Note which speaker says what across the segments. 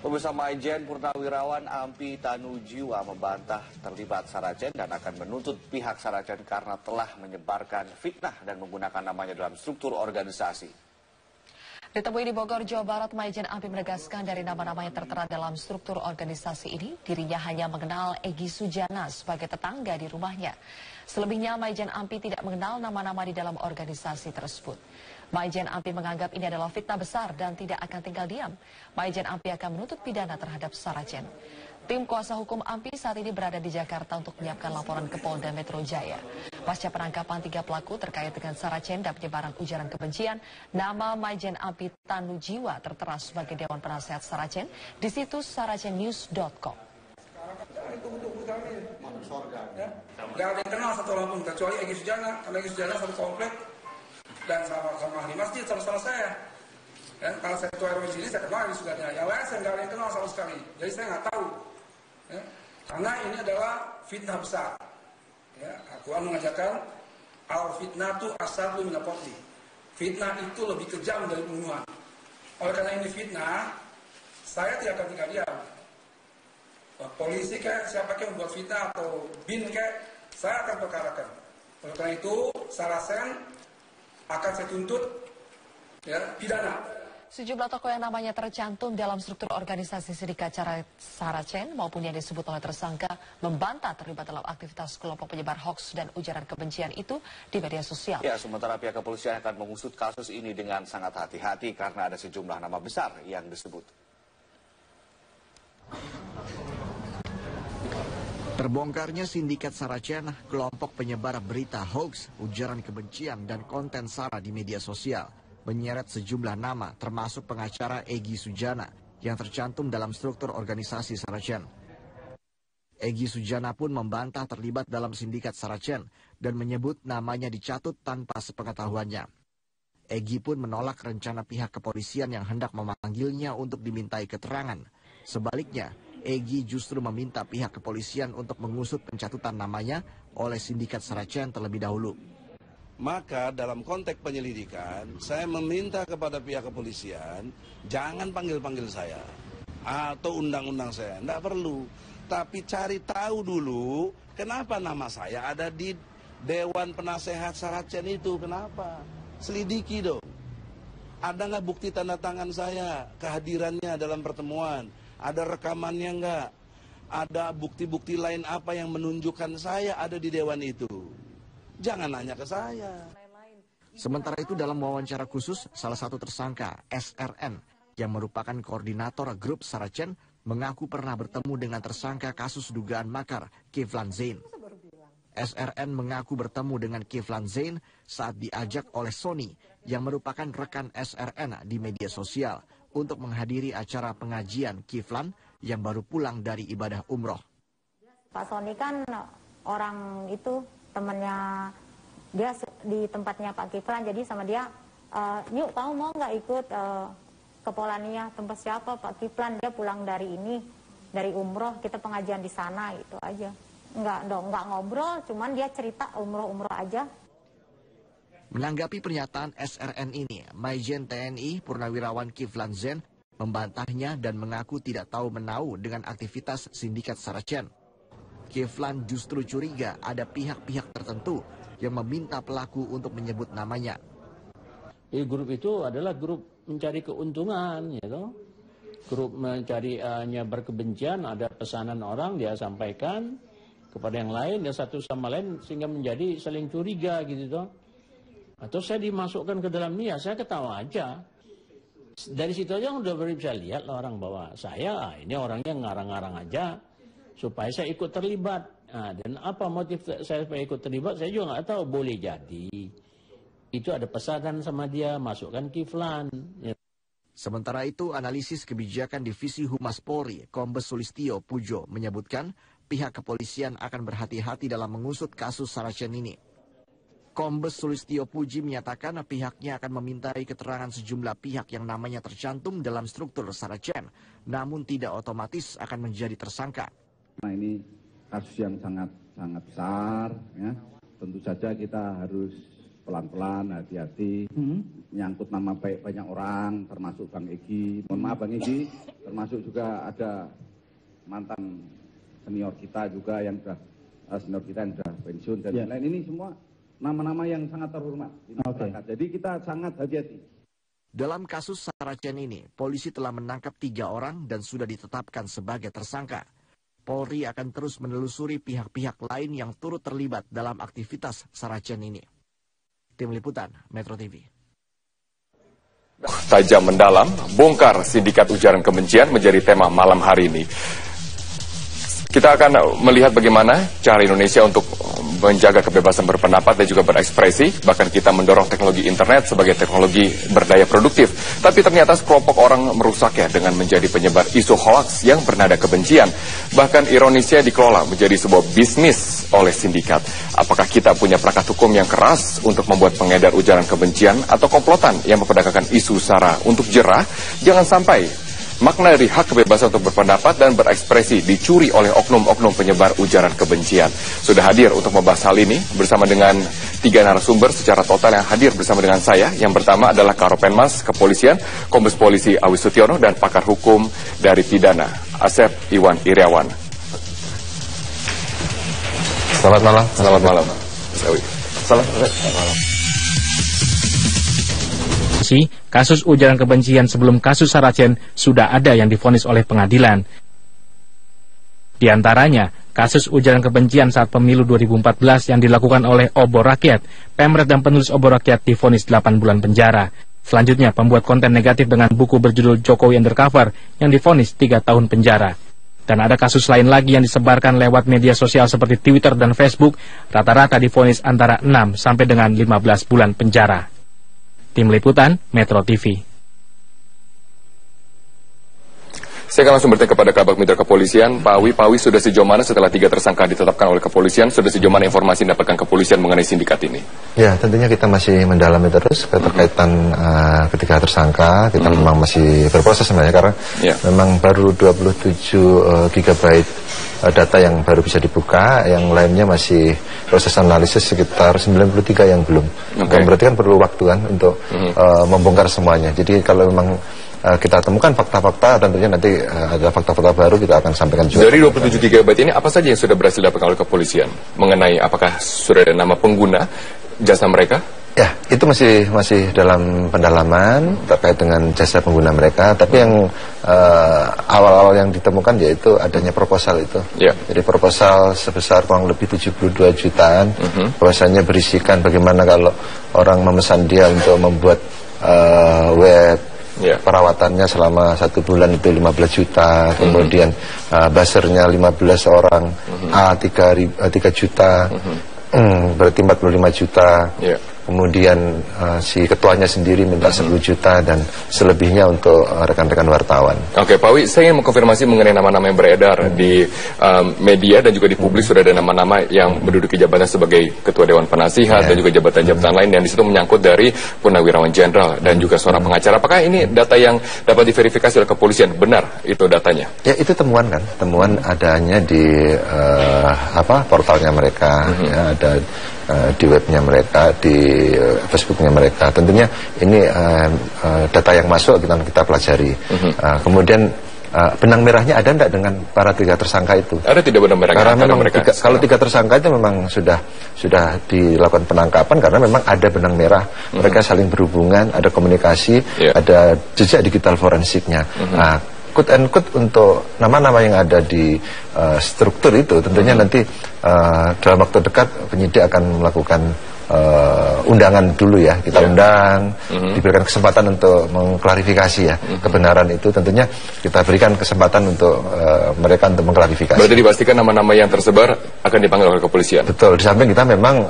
Speaker 1: Pemirsa, Maijen Purnawirawan Ampi Tanujiwa membantah terlibat Saracen dan akan menuntut pihak Saracen karena telah menyebarkan fitnah dan menggunakan namanya dalam struktur organisasi.
Speaker 2: Ditemui di Bogor, Jawa Barat, Maijen Ampi menegaskan dari nama-nama yang tertera dalam struktur organisasi ini, dirinya hanya mengenal Egy Sujana sebagai tetangga di rumahnya. Selebihnya, Maijen Ampi tidak mengenal nama-nama di dalam organisasi tersebut. Maijen Ampi menganggap ini adalah fitnah besar dan tidak akan tinggal diam. Maijen Ampi akan menuntut pidana terhadap Saracen. Tim kuasa hukum Ampi saat ini berada di Jakarta untuk menyiapkan laporan ke Polda Metro Jaya. Pasca penangkapan 3 pelaku terkait dengan Saracen dan penyebaran ujaran kebencian, nama Maijen Ampi Tanujiwa tertera sebagai Dewan Penasehat Saracen di situs saracennews.com.
Speaker 3: Gak ada yang kenal satu orang pun kecuali Egy Sujana, karena Egy Sujana satu komplek dan sama ahli masjid sama-sama saya. Ya, kalau saya ketua RW sini saya kenal Egy Sujana, yang lain saya nggak ada yang kenal sama sekali, jadi saya nggak tahu. Ya, karena ini adalah fitnah besar. Ya, Al-Quran mengajarkan al-fitnatu asyaddu minal qatli. Fitnah itu lebih kejam dari pembunuhan. Oleh karena ini fitnah, saya tidak akan tinggal diam. Polisi kayak siapa yang membuat fitnah atau bin kayak, saya akan perkarakan. Oleh karena itu, Saracen akan saya tuntut ya, pidana.
Speaker 2: Sejumlah tokoh yang namanya tercantum dalam struktur organisasi Sindikat Saracen maupun yang disebut oleh tersangka membantah terlibat dalam aktivitas kelompok penyebar hoaks dan ujaran kebencian itu di media sosial.
Speaker 1: Ya, sementara pihak kepolisian akan mengusut kasus ini dengan sangat hati-hati karena ada sejumlah nama besar yang disebut.
Speaker 4: Terbongkarnya Sindikat Saracen, kelompok penyebar berita hoax, ujaran kebencian, dan konten sara di media sosial, menyeret sejumlah nama termasuk pengacara Egy Sujana yang tercantum dalam struktur organisasi Saracen. Egy Sujana pun membantah terlibat dalam Sindikat Saracen dan menyebut namanya dicatut tanpa sepengetahuannya. Egy pun menolak rencana pihak kepolisian yang hendak memanggilnya untuk dimintai keterangan. Sebaliknya, Egy justru meminta pihak kepolisian untuk mengusut pencatutan namanya oleh Sindikat Saracen terlebih dahulu.
Speaker 5: Maka dalam konteks penyelidikan, saya meminta kepada pihak kepolisian, jangan panggil-panggil saya atau undang-undang saya, tidak perlu. Tapi cari tahu dulu kenapa nama saya ada di Dewan Penasehat Saracen itu, kenapa? Selidiki dong. Ada nggak bukti tanda tangan saya, kehadirannya dalam pertemuan? Ada rekamannya enggak? Ada bukti-bukti lain apa yang menunjukkan saya ada di dewan itu? Jangan nanya ke saya.
Speaker 4: Sementara itu dalam wawancara khusus, salah satu tersangka, SRN, yang merupakan koordinator grup Saracen, mengaku pernah bertemu dengan tersangka kasus dugaan makar, Kiflan Zain. SRN mengaku bertemu dengan Kiflan Zain saat diajak oleh Sony, yang merupakan rekan SRN di media sosial, untuk menghadiri acara pengajian Kiflan yang baru pulang dari ibadah umroh.
Speaker 6: Pak Sony kan orang itu temannya, dia di tempatnya Pak Kiflan, jadi sama dia, yuk kamu mau nggak ikut ke Polania, tempat siapa Pak Kiflan, dia pulang dari ini, dari umroh, kita pengajian di sana, gitu aja. Nggak ngobrol, cuman dia cerita umroh aja.
Speaker 4: Menanggapi pernyataan SRN ini, Maijen TNI Purnawirawan Kiflan Zain membantahnya dan mengaku tidak tahu menau dengan aktivitas Sindikat Saracen. Kiflan justru curiga ada pihak-pihak tertentu yang meminta pelaku untuk menyebut namanya.
Speaker 7: Grup itu adalah grup mencari keuntungan, ya toh. Grup mencari nyebar kebencian, ada pesanan orang dia sampaikan kepada yang lain, ya satu sama lain sehingga menjadi saling curiga gitu toh. Atau saya dimasukkan ke dalam ya saya ketawa aja. Dari situ aja udah bisa lihat lah orang bahwa saya ini orangnya ngarang-ngarang aja supaya saya ikut terlibat. Nah, dan apa motif saya supaya ikut terlibat saya juga nggak tahu. Boleh jadi itu ada pesanan sama dia, masukkan Kiflan. Ya.
Speaker 4: Sementara itu, analisis kebijakan Divisi Humas Polri, Kombes Sulistyo Pujo, menyebutkan pihak kepolisian akan berhati-hati dalam mengusut kasus Saracen ini. Kombes Sulistyo Puji menyatakan pihaknya akan memintai keterangan sejumlah pihak yang namanya tercantum dalam struktur Saracen, namun tidak otomatis akan menjadi tersangka.
Speaker 8: Nah, ini kasus yang sangat besar, ya. Tentu saja kita harus pelan-pelan, hati-hati, menyangkut nama baik banyak orang, termasuk Bang Egy. Mohon maaf Bang Egy, termasuk juga ada mantan senior kita juga yang sudah pensiun dan lain-lain. Ini semua nama-nama yang sangat terhormat di masyarakat. Jadi kita sangat hati-hati.
Speaker 4: Dalam kasus Saracen ini, polisi telah menangkap 3 orang dan sudah ditetapkan sebagai tersangka. Polri akan terus menelusuri pihak-pihak lain yang turut terlibat dalam aktivitas Saracen ini. Tim Liputan, Metro TV.
Speaker 9: Tajam mendalam, bongkar sindikat ujaran kebencian menjadi tema malam hari ini. Kita akan melihat bagaimana cara Indonesia untuk menjaga kebebasan berpendapat dan juga berekspresi. Bahkan kita mendorong teknologi internet sebagai teknologi berdaya produktif. Tapi ternyata sekelompok orang merusaknya dengan menjadi penyebar isu hoaks yang bernada kebencian. Bahkan ironisnya dikelola menjadi sebuah bisnis oleh sindikat. Apakah kita punya perangkat hukum yang keras untuk membuat pengedar ujaran kebencian atau komplotan yang memperdagangkan isu sara untuk jerah? Jangan sampai makna dari hak kebebasan untuk berpendapat dan berekspresi dicuri oleh oknum-oknum penyebar ujaran kebencian. Sudah hadir untuk membahas hal ini bersama dengan 3 narasumber secara total yang hadir bersama dengan saya. Yang pertama adalah Karopenmas Kepolisian, Kombes Polisi Awi Sutiono, dan pakar hukum dari pidana Asep Iwan Iriawan.
Speaker 10: Selamat malam.
Speaker 9: Selamat malam, Mas Awi.
Speaker 10: Selamat malam.
Speaker 11: Kasus ujaran kebencian sebelum kasus Saracen sudah ada yang divonis oleh pengadilan. Di antaranya, kasus ujaran kebencian saat pemilu 2014 yang dilakukan oleh Obor Rakyat, Pemret dan penulis Obor Rakyat divonis 8 bulan penjara. Selanjutnya, pembuat konten negatif dengan buku berjudul Jokowi Undercover yang divonis 3 tahun penjara. Dan ada kasus lain lagi yang disebarkan lewat media sosial seperti Twitter dan Facebook, rata-rata divonis antara 6 sampai dengan 15 bulan penjara. Tim Liputan, Metro TV.
Speaker 9: Saya akan langsung bertanya kepada Kabak Mitra Kepolisian, Pak Awi sudah sejauh mana setelah 3 tersangka ditetapkan oleh kepolisian, sudah sejauh mana informasi yang didapatkan kepolisian mengenai sindikat ini? Ya, tentunya kita masih mendalami terus keterkaitan ketiga tersangka. Kita memang masih berproses sebenarnya karena memang baru 27 GB data yang baru bisa dibuka, yang lainnya masih proses analisis sekitar 93 yang belum. Berarti kan perlu waktu kan untuk membongkar semuanya. Jadi kalau memang kita temukan fakta-fakta, tentunya nanti ada fakta-fakta baru kita akan sampaikan juga. Dari 27 GB ini apa saja yang sudah berhasil didapatkan oleh kepolisian? Mengenai apakah sudah ada nama pengguna jasa mereka? Ya, itu masih dalam pendalaman terkait dengan jasa pengguna mereka. Tapi yang awal-awal yang ditemukan yaitu adanya proposal itu. Jadi proposal sebesar kurang lebih 72 jutaan. Proposalnya berisikan bagaimana kalau orang memesan dia untuk membuat web. Perawatannya selama 1 bulan itu 15 juta, kemudian buzzernya 15 orang, A 3 juta, berarti 45 juta. Kemudian si ketuanya sendiri minta 10 juta dan selebihnya untuk rekan-rekan wartawan. Oke, Pak Wi, saya ingin mengkonfirmasi mengenai nama-nama yang beredar di media dan juga di publik. Sudah ada nama-nama yang menduduki jabatan sebagai Ketua Dewan Penasihat dan juga jabatan-jabatan lain yang di situ menyangkut dari Purnawirawan Jenderal dan juga seorang pengacara. Apakah ini data yang dapat diverifikasi oleh kepolisian? Benar itu datanya? Ya, itu temuan kan, temuan adanya di portalnya mereka, ya, ada di webnya mereka, di Facebooknya mereka. Tentunya ini data yang masuk kita pelajari. Kemudian benang merahnya ada enggak dengan para 3 tersangka itu? Ada tidak benang merahnya? Karena memang kalau 3 tersangka itu memang sudah dilakukan penangkapan karena memang ada benang merah. Mereka saling berhubungan, ada komunikasi, ada jejak digital forensiknya. Quote and quote untuk nama-nama yang ada di struktur itu tentunya nanti dalam waktu dekat penyidik akan melakukan undangan dulu ya, kita undang, diberikan kesempatan untuk mengklarifikasi ya kebenaran itu. Tentunya kita berikan kesempatan untuk mereka untuk mengklarifikasi. Berarti dipastikan nama-nama yang tersebar akan dipanggil oleh kepolisian? Betul, di samping kita memang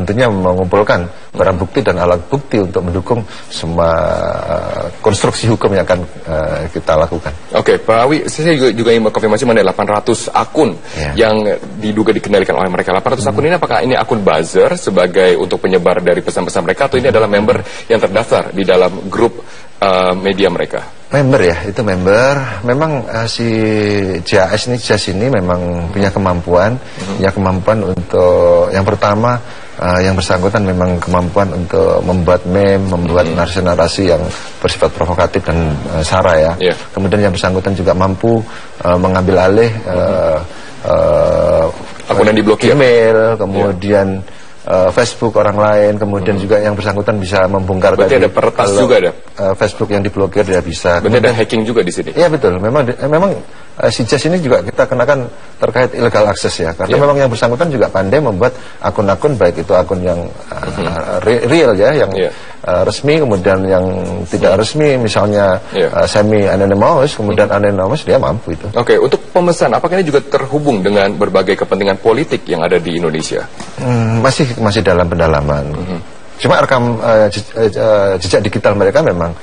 Speaker 9: tentunya mengumpulkan barang bukti dan alat bukti untuk mendukung semua konstruksi hukum yang akan kita lakukan. Oke, Pak Awi, saya juga ingin mengkonfirmasi mengenai 800 akun yang diduga dikendalikan oleh mereka. 800 akun ini apakah ini akun buzzer sebagai untuk penyebar dari pesan-pesan mereka, atau ini adalah member yang terdaftar di dalam grup media mereka? Member ya, itu member. Memang si JAS ini memang punya kemampuan untuk yang pertama
Speaker 10: yang bersangkutan memang kemampuan untuk membuat meme, membuat narasi-narasi yang bersifat provokatif dan sara ya. Kemudian yang bersangkutan juga mampu mengambil alih
Speaker 9: akun yang diblokir,
Speaker 10: email, kemudian Facebook orang lain, kemudian juga yang bersangkutan bisa membongkar.
Speaker 9: Berarti ada peretas juga ada?
Speaker 10: Facebook yang diblokir dia bisa.
Speaker 9: Berarti ada hacking juga di sini?
Speaker 10: Iya betul, memang si Jazz ini juga kita kenakan terkait illegal access ya, karena memang yang bersangkutan juga pandai membuat akun-akun, baik itu akun yang real ya, yang resmi, kemudian yang tidak resmi, misalnya semi anonymous, kemudian anonymous, dia mampu itu.
Speaker 9: Oke, untuk pemesan, apakah ini juga terhubung dengan berbagai kepentingan politik yang ada di Indonesia?
Speaker 10: Masih dalam pendalaman. Cuma rekam jejak digital mereka memang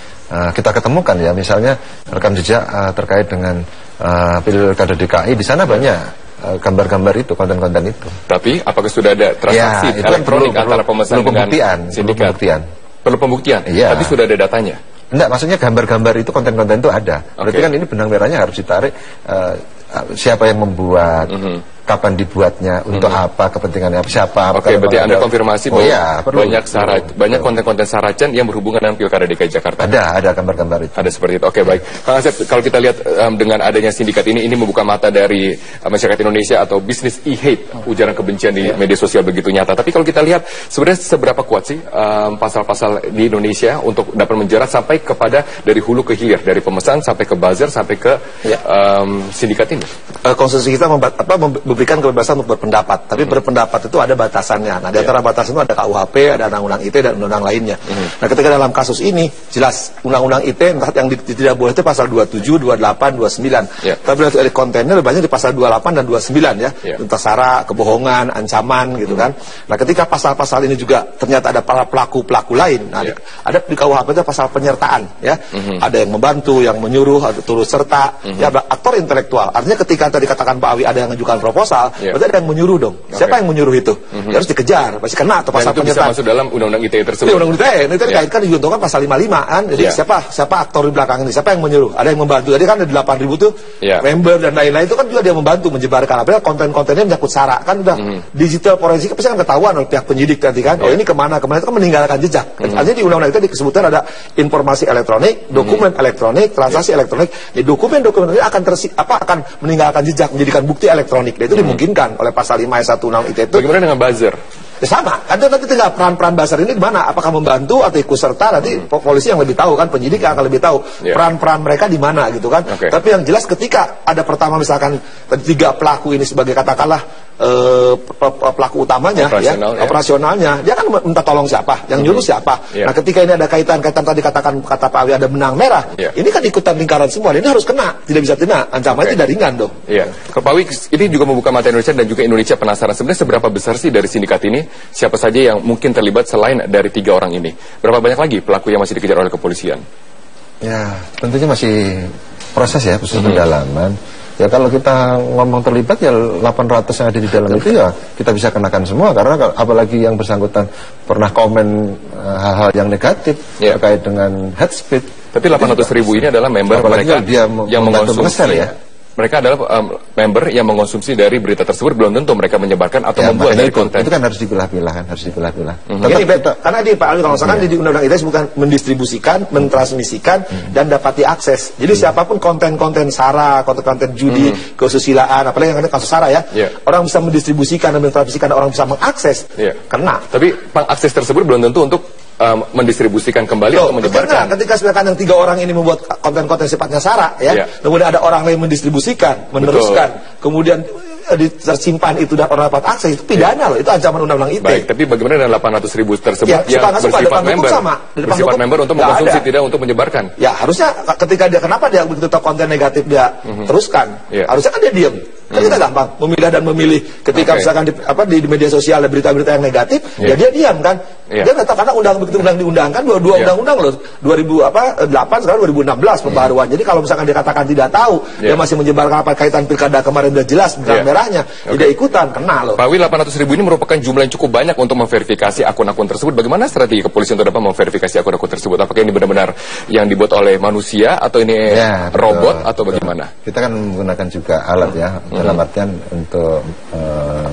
Speaker 10: kita ketemukan ya, misalnya rekam jejak terkait dengan Pilkada DKI, di sana banyak gambar-gambar itu, konten-konten itu.
Speaker 9: Tapi apakah sudah ada transaksi elektronik antara pemesan dengan sindikat? Perlu pembuktian?
Speaker 10: Iya.
Speaker 9: Tapi sudah ada datanya?
Speaker 10: Enggak, maksudnya gambar-gambar itu, konten-konten itu ada. Berarti kan ini benang merahnya harus ditarik, siapa yang membuat, kapan dibuatnya, untuk apa, kepentingannya apa, siapa.
Speaker 9: Oke, berarti Anda konfirmasi bahwa banyak konten-konten Saracen yang berhubungan dengan Pilkada DKI Jakarta.
Speaker 10: Ada gambar-gambar itu.
Speaker 9: Ada seperti itu. Oke, baik. Kang Asep, kalau kita lihat dengan adanya sindikat ini membuka mata dari masyarakat Indonesia atau bisnis e-hate, ujaran kebencian di media sosial begitu nyata. Tapi kalau kita lihat sebenarnya seberapa kuat sih pasal-pasal di Indonesia untuk dapat menjerat sampai kepada dari hulu ke hilir, dari pemesan sampai ke buzzer sampai ke sindikat ini?
Speaker 12: Konstitusi kita memberikan kebebasan untuk berpendapat, tapi berpendapat itu ada batasannya. Nah, di antara batasan itu ada KUHP, ada undang-undang ITE dan undang-undang lainnya. Nah, ketika dalam kasus ini jelas undang-undang ITE yang tidak boleh itu pasal 27, 28, 29. Tapi dari kontennya lebih banyak di pasal 28 dan 29 ya. Tentang sara, kebohongan, ancaman gitu kan. Nah, ketika pasal-pasal ini juga ternyata ada para pelaku-pelaku lain. Nah, ada di KUHP itu pasal penyertaan ya. Ada yang membantu, yang menyuruh, atau turut serta, ya aktor intelektual. Artinya ketika tadi katakan Pak Awi ada yang mengajukan proposal, berarti ada yang menyuruh dong. Siapa yang menyuruh itu? Ya harus dikejar, pasti kena atau pasal penyertaan.
Speaker 9: Bisa masuk dalam undang-undang ITE tersebut.
Speaker 12: Undang-undang ITE itu dikaitkan diuntungkan pasal 55 kan. Jadi siapa aktor di belakang ini? Siapa yang menyuruh? Ada yang membantu. Jadi kan ada 8.000 tuh member dan lain-lain itu kan juga dia membantu menyebarkan. Apalagi konten-kontennya menyangkut sara kan udah digital forensik pasti kan ketahuan oleh pihak penyidik nanti kan. Oh ini kemana itu kan meninggalkan jejak. Artinya di undang-undang ITE disebutkan ada informasi elektronik, dokumen elektronik, transaksi elektronik. Di dokumen-dokumen ini akan meninggalkan jejak, menjadikan bukti elektronik. Itu dimungkinkan oleh pasal 5 ayat 1 undang ITE itu.
Speaker 9: Bagaimana dengan buzzer?
Speaker 12: Ya sama, kan nanti tinggal peran-peran buzzer ini di mana? Apakah membantu atau ikut serta? Nanti polisi yang lebih tahu kan, penyidik yang akan lebih tahu peran-peran mereka di mana gitu kan. Tapi yang jelas ketika ada pertama misalkan 3 pelaku ini sebagai katakanlah pelaku utamanya operasionalnya, dia kan minta tolong siapa, yang nyuruh siapa. Nah, ketika ini ada kaitan-kaitan tadi kata Pak Awi ada benang merah, ini kan ikutan lingkaran semua. Ini harus kena, tidak bisa kena. Ancamannya tidak ringan dong.
Speaker 9: Pak Awi, ini juga membuka mata Indonesia dan juga Indonesia penasaran sebenarnya seberapa besar sih dari sindikat ini, siapa saja yang mungkin terlibat selain dari 3 orang ini. Berapa banyak lagi pelaku yang masih dikejar oleh kepolisian?
Speaker 10: Ya, tentunya masih proses ya, proses pendalaman. Ya kalau kita ngomong terlibat ya 800 yang ada di dalam itu ya kita bisa kenakan semua, karena apalagi yang bersangkutan pernah komen hal-hal yang negatif terkait dengan hate speech.
Speaker 9: Tapi 800.000 ini adalah member mereka yang mengkonsumsi mereka adalah member yang mengkonsumsi dari berita tersebut, belum tentu mereka menyebarkan atau membuat dari konten.
Speaker 10: Itu kan harus dipilah-pilah, harus dipilah-pilah.
Speaker 12: Karena di Pak Ali kalau misalkan di Undang-Undang ITE bukan mendistribusikan, mentransmisikan dan dapat diakses. Jadi siapapun konten-konten sara, konten-konten judi, kesusilaan, apalagi yang ada kasus sara ya, orang bisa mendistribusikan dan mentransmisikan, orang bisa mengakses, kena.
Speaker 9: Tapi pengakses tersebut belum tentu untuk mendistribusikan kembali atau menyebarkan.
Speaker 12: Ketika misalkan yang 3 orang ini membuat konten-konten sifatnya sara ya, kemudian ada orang lain mendistribusikan, meneruskan, kemudian tersimpan itu dan orang dapat akses, itu pidana loh, itu ancaman undang-undang ITE.
Speaker 9: Baik, tapi bagaimana dengan 800.000 tersebut yang bersifat member? Bersifat member untuk mengkonsumsi, tidak untuk menyebarkan. Ya harusnya ketika dia, kenapa dia begitu tahu konten negatif dia teruskan? Harusnya kan dia diam. Kan kita gampang memilah dan memilih ketika misalkan di media sosial ada berita-berita yang negatif, ya dia diam kan. Dia nggak tahu karena begitu diundangkan dua undang-undang loh, 2008 sekarang 2016 pembaruan. Jadi kalau misalkan dia katakan tidak tahu, dia masih menyebarkan apa kaitan pilkada kemarin udah jelas benang merahnya, tidak ikutan, kena loh. Pak Awi, 800.000 ini merupakan jumlah yang cukup banyak untuk memverifikasi akun-akun tersebut. Bagaimana strategi kepolisian untuk dapat memverifikasi akun-akun tersebut? Apakah ini benar-benar yang dibuat oleh manusia atau ini robot atau bagaimana?
Speaker 10: kita kan menggunakan juga alat ya, dalam artian untuk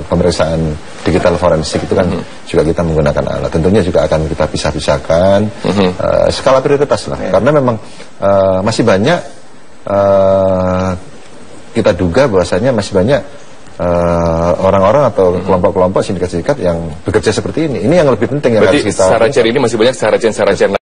Speaker 10: pemeriksaan digital forensik itu kan juga kita menggunakan alat. Tentunya juga akan kita pisah-pisahkan skala prioritas lah, karena memang masih banyak kita duga bahwasanya masih banyak orang-orang atau kelompok-kelompok sindikat-sindikat yang bekerja seperti ini. Ini yang lebih penting yang
Speaker 9: berarti
Speaker 10: harus kita.
Speaker 9: Saracen ini masih banyak saracen-saracen